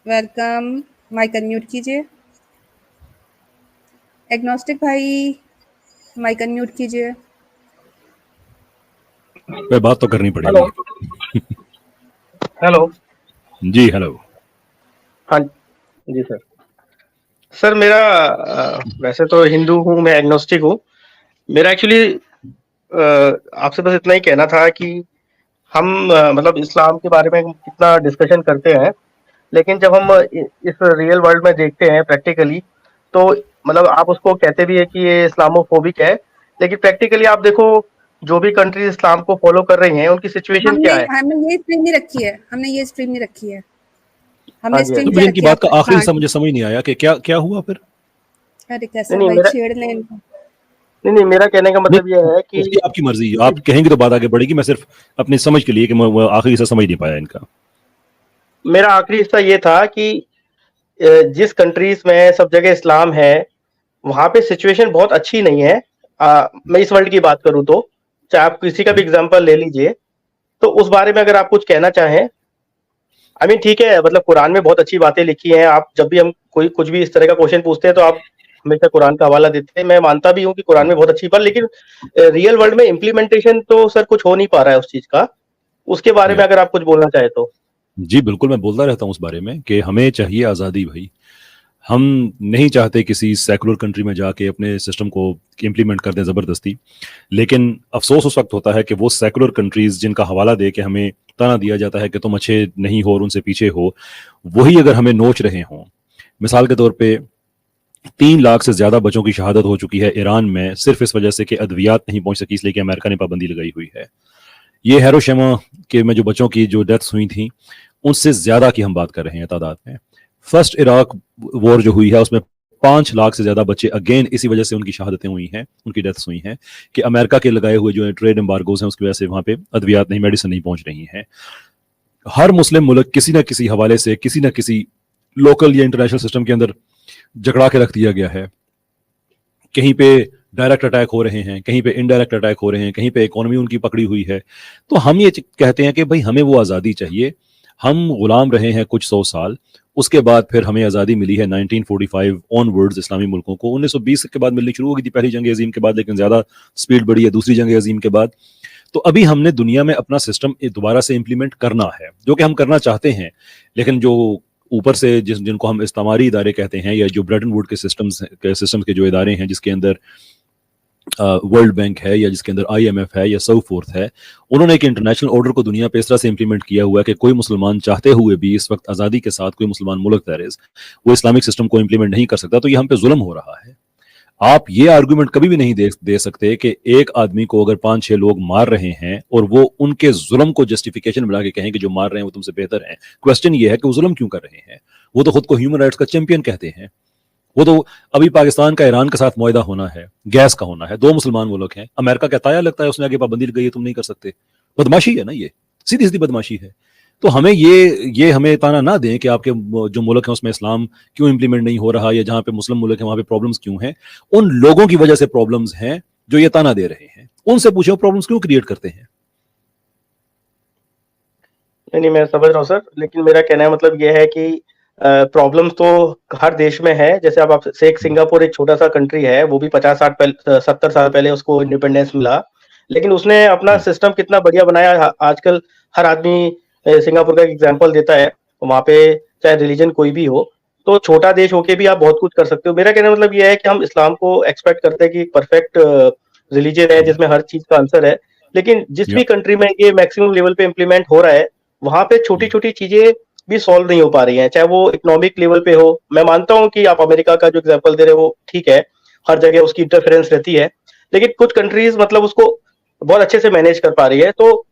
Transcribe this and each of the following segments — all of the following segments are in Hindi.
वेलकम। माइक अनम्यूट कीजिए। एग्नोस्टिक भाई, माइक अनम्यूट कीजिए। पे बात तो करनी हेलो। पड़ेगी। हेलो। जी हेलो। हाँ जी सर। सर मेरा वैसे तो हिंदू हूँ, मैं एग्नोस्टिक हूँ। मेरा एक्चुअली आपसे बस इतना ही कहना था कि हम मतलब इस्लाम के बारे में हम कितना डिस्कशन करते हैं, लेकिन जब हम इस रियल वर्ल्ड में देखते हैं प्रैक्टिकली, तो मतलब आप उसको कहते भी है कि ये इस्लामोफोबिक है, लेकिन प्रैक्टिकली आप देखो जो भी कंट्रीज इस्लाम को फॉलो कर रही हैं उनकी सिचुएशन हमने क्या है। हमने ये स्ट्रीम नहीं रखी है, हमने ये स्ट्रीम नहीं रखी है। हाँ हमने जी, हाँ स्ट्रीम तो जी। क्या मुझे इनकी रखी है? बात का आखिरी हिस्सा प्लांट। मुझे समझ नहीं आया कि क्या क्या हुआ फिर। अरे नहीं कैसर नहीं भाई मेरा छेड़ लें इनको। नहीं नहीं मेरा कहने का नहीं, मतलब यह है कि उसकी आपकी मर्जी, आप कहेंगे तो बात आगे बढ़ेगी। मैं सिर्फ अपनी समझ के लिए कि मैं वो आखिरी हिस्सा समझ नहीं पाया इनका। मेरा आखिरी हिस्सा ये था कि जिस कंट्रीज में सब जगह इस्लाम है, वहां पे सिचुएशन बहुत अच्छी नहीं है। मैं इस वर्ल्ड की बात करूं तो चाहे आप किसी का भी एग्जांपल ले लीजिए, तो उस बारे में अगर आप कुछ कहना चाहें। आई मीन ठीक है, मतलब कुरान में बहुत अच्छी बातें लिखी हैं। आप जब भी हम कोई कुछ भी इस तरह का क्वेश्चन पूछते हैं तो आप हमेशा कुरान का हवाला देते हैं। मैं मानता भी हूँ कि कुरान में बहुत अच्छी बात, लेकिन रियल वर्ल्ड में इम्प्लीमेंटेशन तो सर कुछ हो नहीं पा रहा है उस चीज का। उसके बारे में या अगर आप कुछ बोलना चाहे तो। जी बिल्कुल, मैं बोलता रहता हूँ उस बारे में कि हमें चाहिए आज़ादी भाई। हम नहीं चाहते किसी सेकुलर कंट्री में जाके अपने सिस्टम को इम्प्लीमेंट कर दें ज़बरदस्ती। लेकिन अफसोस उस वक्त होता है कि वो सेकुलर कंट्रीज जिनका हवाला दे के हमें ताना दिया जाता है कि तुम अच्छे नहीं हो और उनसे पीछे हो, वही अगर हमें नोच रहे हों। मिसाल के तौर पे 3 लाख से ज्यादा बच्चों की शहादत हो चुकी है ईरान में, सिर्फ इस वजह से कि अद्वियात नहीं पहुंच सकी, इसलिए कि अमेरिका ने पाबंदी लगाई हुई है। ये हिरोशिमा के में जो बच्चों की जो डेथ्स हुई थी, उनसे ज्यादा की हम बात कर रहे हैं तादाद में। फर्स्ट इराक वॉर जो हुई है उसमें 5 लाख से ज्यादा बच्चे अगेन इसी वजह से उनकी शहादतें हुई हैं, उनकी डेथ्स हुई हैं कि अमेरिका के लगाए हुए जो ट्रेड एम्बार्गोज हैं उसकी वजह से वहां पे अद्वियात नहीं, मेडिसिन नहीं पहुंच रही हैं। हर मुस्लिम मुल्क किसी न किसी हवाले से किसी न किसी लोकल या इंटरनेशनल सिस्टम के अंदर जकड़ा के रख दिया गया है। कहीं पे डायरेक्ट अटैक हो रहे हैं, कहीं पे इनडायरेक्ट अटैक हो रहे हैं, कहीं पे इकोनॉमी उनकी पकड़ी हुई है। तो हम ये कहते हैं कि भाई हमें वो आज़ादी चाहिए। हम गुलाम रहे हैं कुछ 100 साल, उसके बाद फिर हमें आज़ादी मिली है 1945 ऑनवर्ड्स इस्लामी मुल्कों को। 1920 के बाद मिलनी शुरू हो गई थी पहली जंग अजीम के बाद, लेकिन ज़्यादा स्पीड बढ़ी है दूसरी जंग अजीम के बाद। तो अभी हमने दुनिया में अपना सिस्टम दोबारा से इम्प्लीमेंट करना है, जो कि हम करना चाहते हैं। लेकिन जो ऊपर से जिनको हम इस्तामारी इदारे कहते हैं, या जो ब्रेटन वुड के सिस्टम्स के जो इदारे हैं, जिसके अंदर वर्ल्ड बैंक है या जिसके अंदर आईएमएफ है या सो फोर्थ है, उन्होंने एक इंटरनेशनल ऑर्डर को दुनिया पे इस तरह से इंप्लीमेंट किया हुआ है कि कोई मुसलमान चाहते हुए भी इस वक्त आज़ादी के साथ, कोई मुसलमान मुल्क वो इस्लामिक सिस्टम को इंप्लीमेंट नहीं कर सकता। तो ये हम पे जुल्म हो रहा है। आप ये आर्गुमेंट कभी भी नहीं दे सकते कि एक आदमी को अगर 5-6 लोग मार रहे हैं और वो उनके जुल्म को जस्टिफिकेशन बना के कहें कि जो मार रहे हैं वो तुमसे बेहतर हैं। क्वेश्चन ये है कि वो जुल्म क्यों कर रहे हैं। वो तो खुद को ह्यूमन राइट्स का चैंपियन कहते हैं। वो तो अभी पाकिस्तान का ईरान के साथ मुआहदा होना है, गैस का होना है, 2 मुसलमान मुल्क हैं, अमेरिका का ताया लगता है उसने आगे पाबंदी लगाई है, तुम नहीं कर सकते। बदमाशी है ना, ये सीधी सीधी बदमाशी है। तो हमें ये हमें ताना ना दें कि आपके जो मुल्क हैं उसमें इस्लाम क्यों इंप्लीमेंट नहीं हो रहा, या जहां पे मुस्लिम मुल्क हैं वहां पे प्रॉब्लम्स क्यों हैं। उन लोगों की वजह से प्रॉब्लम्स हैं जो ये ताना दे रहे हैं। उनसे पूछो प्रॉब्लम्स क्यों क्रिएट करते हैं। नहीं नहीं मैं समझ रहा हूँ सर, लेकिन मेरा कहना है मतलब ये है कि प्रॉब्लम्स तो हर देश में है। जैसे अब आप से एक सिंगापुर एक छोटा सा कंट्री है, वो भी 50-60 पहले 70 साल पहले उसको इंडिपेंडेंस मिला, लेकिन उसने अपना सिस्टम कितना बढ़िया बनाया। आजकल हर आदमी सिंगापुर का एग्जांपल देता है। वहां पे चाहे रिलीजन कोई भी हो, तो छोटा देश होके भी आप बहुत कुछ कर सकते हो। मेरा कहने का मतलब ये है कि हम इस्लाम को एक्सपेक्ट करते हैं कि एक परफेक्ट रिलीजन है जिसमें हर चीज का आंसर है, लेकिन जिस या भी कंट्री में ये मैक्सिमम लेवल पे इम्प्लीमेंट हो रहा है, वहां पे छोटी छोटी चीजें भी सॉल्व नहीं हो पा रही हैं, चाहे वो इकोनॉमिक लेवल पे हो। मैं मानता हूँ कि आप अमेरिका का जो एग्जांपल दे रहे हो वो ठीक है, हर जगह उसकी इंटरफेरेंस रहती है, लेकिन कुछ कंट्रीज मतलब उसको बहुत अच्छे से मैनेज कर पा रही है। तो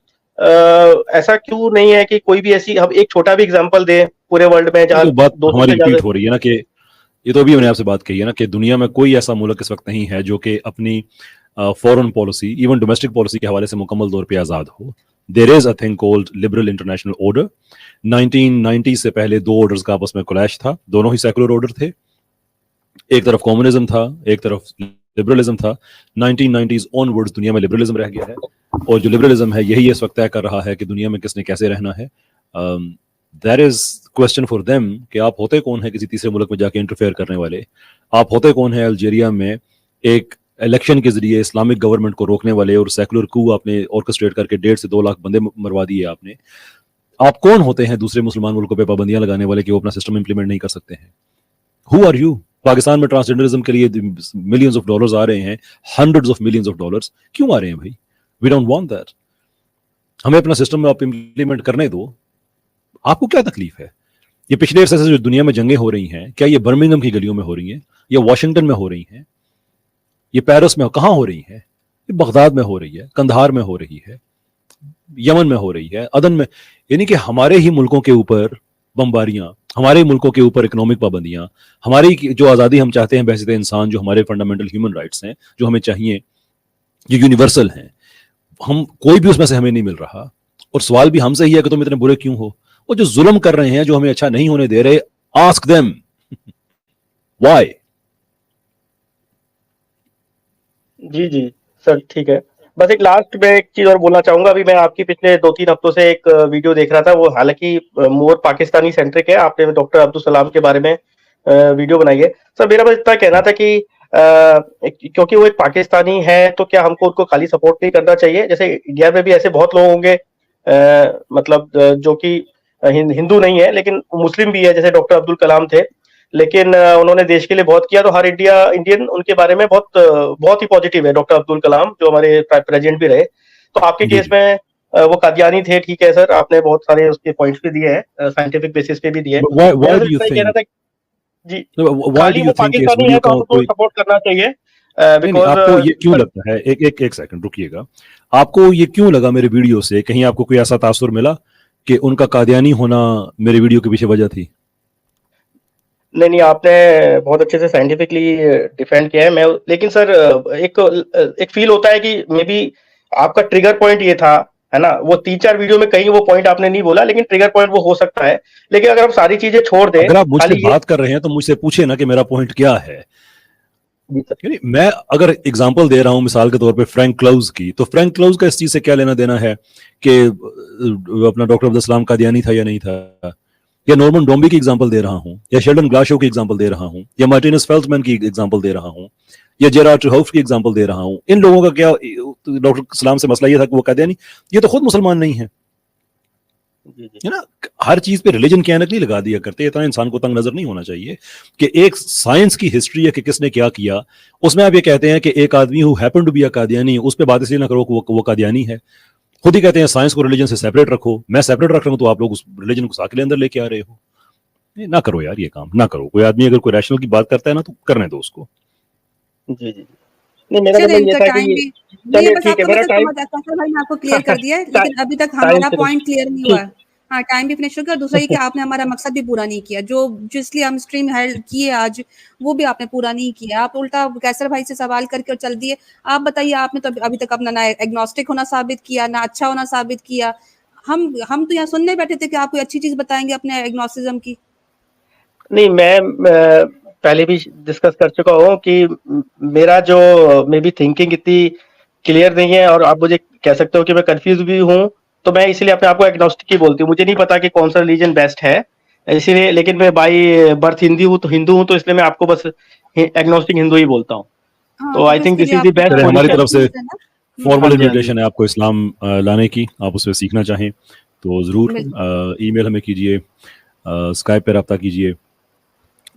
ऐसा क्यों नहीं है कि कोई भी ऐसी हम एक छोटा भी एग्जांपल दें पूरे वर्ल्ड में ये जहाँ तो बात 200 हमारी से ज्यादा। रिपीट हो रही है ना कि ये तो अभी मैंने आपसे बात कही है ना कि दुनिया में कोई ऐसा मुल्क इस वक्त नहीं है जो कि अपनी foreign policy, even domestic policy के हवाले से मुकम्मल तौर पे आज़ाद हो। There is a thing called liberal international order. 1990 से पहले 2 ऑर्डर्स का आपस में क्लैश था, दोनों ही सेकुलर ऑर्डर थे। एक तरफ कम्युनिज्म था, एक तरफ लिबरलिज्म था। 1990s ऑनवर्ड्स दुनिया में लिबरलिज्म रह गया है, और जो लिबरलिज्म है यही इस वक्त तय कर रहा है कि दुनिया में किसने कैसे रहना है। That is question for them कि आप होते कौन है किसी तीसरे मुल्क में जाके इंटरफेयर करने वाले, आप होते कौन है अल्जीरिया में एक इलेक्शन के जरिए इस्लामिक गवर्नमेंट को रोकने वाले, और सेकुलर कू आपने ऑर्केस्ट्रेट करके 1.5 से 2 लाख बंदे मरवा दिए आपने। आप कौन होते हैं दूसरे मुसलमान मुल्कों पे पाबंदियां लगाने वाले कि वो अपना सिस्टम इंप्लीमेंट नहीं कर सकते हैं? Who are you? पाकिस्तान में ट्रांसजेंडरिज्म के लिए मिलियंस ऑफ डॉलर्स आ रहे हैं, hundreds of millions of dollars, क्यों आ रहे हैं भाई? We don't want that. हमें अपना सिस्टम आप इंप्लीमेंट करने दो, आपको क्या तकलीफ है? ये पिछले अरसे से जो दुनिया में जंगें हो रही हैं, क्या ये बर्मिंघम की गलियों में हो रही हैं, या वॉशिंगटन में हो रही हैं, ये पेरिस में कहाँ हो रही है? ये बगदाद में हो रही है, कंधार में हो रही है, यमन में हो रही है, अदन में। यानी कि हमारे ही मुल्कों के ऊपर बमबारियां, हमारे ही मुल्कों के ऊपर इकोनॉमिक पाबंदियां, हमारी जो आज़ादी हम चाहते हैं बहसीत इंसान, जो हमारे फंडामेंटल ह्यूमन राइट्स हैं, जो हमें चाहिए, जो यूनिवर्सल हैं, हम कोई भी उसमें से हमें नहीं मिल रहा। और सवाल भी हमसे ही है कि तुम इतने बुरे क्यों हो? वो जो जुल्म कर रहे हैं, जो हमें अच्छा नहीं होने दे रहे, आस्क देम व्हाई। जी जी सर, ठीक है। बस एक लास्ट में एक चीज और बोलना चाहूंगा। अभी मैं आपकी पिछले 2-3 हफ्तों से एक वीडियो देख रहा था, वो हालांकि मोर पाकिस्तानी सेंट्रिक है। आपने डॉक्टर अब्दुल सलाम के बारे में वीडियो बनाई है। सर मेरा बस इतना कहना था कि क्योंकि वो एक पाकिस्तानी है तो क्या हमको उनको खाली सपोर्ट नहीं करना चाहिए? जैसे इंडिया में भी ऐसे बहुत लोग होंगे मतलब जो कि हिंदू नहीं है लेकिन मुस्लिम भी है, जैसे डॉक्टर अब्दुल कलाम थे, लेकिन उन्होंने देश के लिए बहुत किया। तो हर इंडियन उनके बारे में बहुत ही पॉजिटिव है, डॉक्टर अब्दुल कलाम जो हमारे प्रेसिडेंट भी रहे। तो आपके जी केस जी। में वो कादियानी थे, ठीक है सर, आपने बहुत सारे उसके पॉइंट्स भी दिए हैं, साइंटिफिक बेसिस पे भी दिए हैं। Why मेरा do सिर्फ you इतना ही कहना think? था जी, Why do खाली you वो think कि इस पाकिस्तानी है वीडियो तो का हमको कोई, सपोर्ट करना चाहिए नहीं नहीं, बिकॉज आपको ये क्यों सर लगता है, एक एक एक सेकंड रुकिएगा, आपको ये क्यों लगा मेरे वीडियो से, कहीं आपको कोई ऐसा तासुर मिला कि उनका कादियानी होना मेरे वीडियो के पीछे वजह थी? नहीं नहीं, आपने बहुत अच्छे से साइंटिफिकली डिफेंड किया है। मैं लेकिन सर एक फील होता है कि मे बी आपका ट्रिगर पॉइंट ये था, है ना? वो 3-4 वीडियो में कहीं वो पॉइंट आपने नहीं बोला, लेकिन ट्रिगर पॉइंट वो हो सकता है। लेकिन अगर हम सारी चीजें छोड़ दें, अगर आप मुझसे खाली ये बात कर रहे हैं तो मुझसे पूछे ना कि मेरा पॉइंट क्या है। जी सर। यानी मैं अगर एग्जांपल दे रहा हूं मिसाल के तौर पे फ्रैंक क्लाउज की, तो फ्रैंक क्लाउज का इस चीज से क्या लेना देना है कि अपना डॉक्टर अब्दुल सलाम कादियानी था या नहीं था? या नॉर्मन डोम्बी की एग्जांपल दे रहा हूं, या शेल्डन ग्लाशो की एग्जांपल दे रहा हूं, या मार्टिनस फेल्टमैन की एग्जांपल दे रहा हूं, या जेरार्ड ट्रूहौफ की एग्जांपल दे रहा हूं। इन लोगों का क्या डॉक्टर सलाम से मसला ये था कि वो कादियानी? ये तो खुद मुसलमान नहीं है। जी जी है ना? हर चीज पे रिलीजन की ऐनक नहीं लगा दिया करते। इतना इंसान को तंग नजर नहीं होना चाहिए कि एक साइंस की हिस्ट्री है कि किसने क्या किया, उसमें आप ये कहते हैं कि एक आदमी who happen to be a Qadiani, उस पर बात इसलिए ना करो कि वो कादियानी है। खुद ही कहते हैं साइंस को रिलीजन से सेपरेट रखो। मैं सेपरेट रख रहा हूं तो आप लोग उस रिलीजन को साथ के अंदर लेके आ रहे हो। ना करो यार, ये काम ना करो। कोई आदमी अगर कोई रैशनल की बात करता है ना तो करने दो उसको। जी जी। नहीं, मेरा चलिए मतलब ये इनका था टाइम कि भी नहीं है, चलिए बस ठीक है, आपका मेरा मतलब टाइम समझ आता है भाई, मैं आपको क्लियर कर दिया है, लेकिन अभी तक टाइम हमारा फिनिश पॉइंट क्लियर नहीं हुआ ठीक। है। हाँ, टाइम भी फिनिश हो गया और दूसरा ये कि आपने हमारा मकसद भी पूरा नहीं किया, जो जिसलिए हम स्ट्रीम हेल्ड किए आज, वो भी आपने पूरा नहीं किया। आप उल्टा कैसर भाई से सवाल करके और चल दिए। आप बताइए, आपने तो अभी तक अपना ना एग्नोस्टिक होना साबित किया, ना अच्छा होना साबित किया। हम तो यहाँ सुनने बैठे थे कि आप कोई अच्छी चीज बताएंगे अपने एग्नोस्टिज्म की। नहीं, मैं पहले भी डिस्कस कर चुका हूँ कि मेरा जो मे बी थिंकिंग इतनी क्लियर नहीं है, और आप मुझे कह सकते हो कि मैं कंफ्यूज भी हूँ। तो मैं इसीलिए अपने आप को एग्नोस्टिक ही बोलती हूँ। मुझे नहीं पता कि कौन सा रिलीजन बेस्ट है, इसीलिए। लेकिन मैं बाई बर्थ हिंदू हूँ, तो इसलिए मैं आपको बस एग्नोस्टिक हिंदू ही बोलता हूँ। हाँ, तो तो आई फिर थिंक उसके दिस लिए इज द आपको बेस्ट चले, हमारी पोजीशन। तरफ से कंफ्यूज है ना। हाँ फॉर्मल जी, हाँ जी। इन्विटेशन है आपको इस्लाम लाने की। आप उस पर सीखना चाहें तो ज़रूर बिल्कुल। ईमेल हमें कीजिए, स्काइप पे रब्ता कीजिए।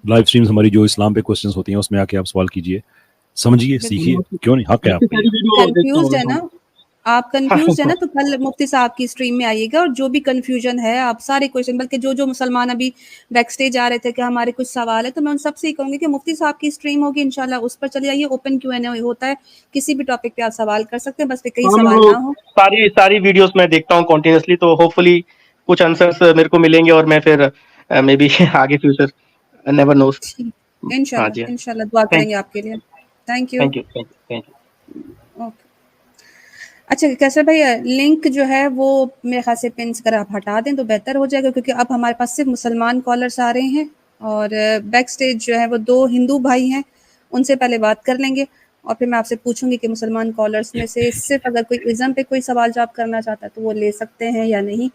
लाइव स्ट्रीम्स हमारी जो इस्लाम पे क्वेश्चंस होती हैं उसमें आके आप सवाल कीजिए, समझिए, बिल्कुल। सीखिए, क्यों नहीं, हक है आपकी आपका ये। सारी वीडियो देखता हूँ कंफ्यूज्ड है मैं। ना? आप कंफ्यूज्ड है ना, तो कल मुफ्ती साहब की स्ट्रीम में आइएगा और जो भी कंफ्यूजन है, आप सारे क्वेश्चन, बल्कि जो मुसलमान अभी बैक स्टेज आ रहे थे कि हमारे कुछ सवाल है, तो मैं उन सबसे ही कहूंगी कि मुफ्ती साहब की स्ट्रीम होगी इंशाल्लाह, उस पर चले जाइए। ओपन Q&A होता है, किसी भी टॉपिक पे आप सवाल कर सकते हैं, बस पे कई हाँ, मैं सवाल वो ना हो। सारी सारी वीडियोस मैं देखता हूँ कॉन्टिन्यूसली, तो होपफुली कुछ आंसर्स मेरे को मिलेंगे, और मैं फिर मे बी आगे फ्यूचर नेवर नोस। ठीक, हाँ जी, इंशाल्लाह दुआ थैंक करेंगे आपके लिए। Thank you. Thank you, thank you, thank you. Okay. अच्छा कैसर भाई, लिंक जो है वो मेरे ख्याल से पिन अगर आप हटा दें तो बेहतर हो जाएगा, क्योंकि अब हमारे पास सिर्फ मुसलमान कॉलर्स आ रहे हैं और बैक स्टेज जो है वो 2 हिंदू भाई हैं, उनसे पहले बात कर लेंगे और फिर मैं आपसे पूछूंगी कि मुसलमान कॉलर्स में से सिर्फ अगर कोई इज़्म पे कोई सवाल जवाब करना चाहता है तो वो ले सकते हैं या नहीं।